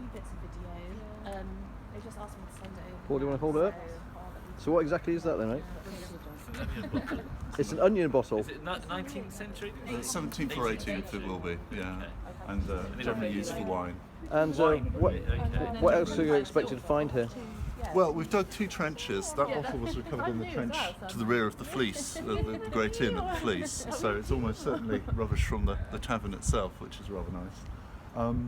few bits of video. They just asked me to send it over. What do you want to hold it up? So what exactly is that then, mate? It's an onion bottle. Is it 19th century? 17th or 18th it will be, yeah. And generally used for wine. And what else are you expected to find here? Well, we've dug 2 trenches. That bottle was recovered in the trench to the rear of the Fleece, the Great Inn at the Fleece. So it's almost certainly rubbish from the tavern itself, which is rather nice.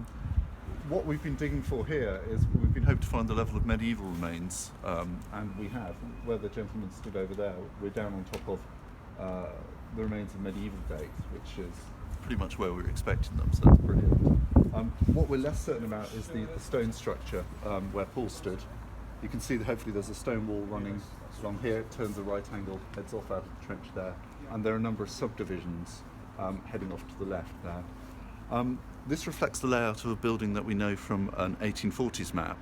What we've been digging for here is we've been hoping to find the level of medieval remains, and we have. Where the gentleman stood over there, we're down on top of the remains of medieval date, which is pretty much where we were expecting them, so that's brilliant. What we're less certain about is the stone structure where Paul stood. You can see that hopefully there's a stone wall running along here, it turns a right angle, heads off out of the trench there, and there are a number of subdivisions heading off to the left there. This reflects the layout of a building that we know from an 1840s map,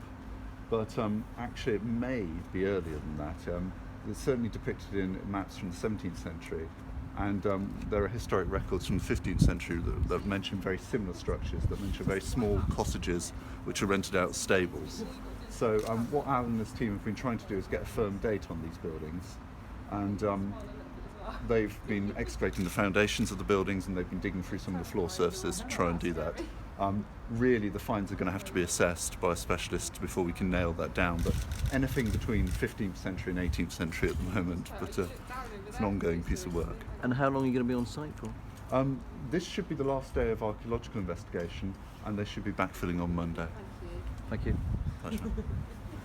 but actually it may be earlier than that. It's certainly depicted in maps from the 17th century, and there are historic records from the 15th century that mention very similar structures, that mention very small cottages which are rented out as stables. So what Alan and his team have been trying to do is get a firm date on these buildings, and they've been excavating the foundations of the buildings, and they've been digging through some of the floor surfaces to try and do that. Really, the finds are going to have to be assessed by a specialist before we can nail that down, but anything between 15th century and 18th century at the moment, but it's an ongoing piece of work. And how long are you going to be on site for? This should be the last day of archaeological investigation, and they should be backfilling on Monday. Thank you. Pleasure.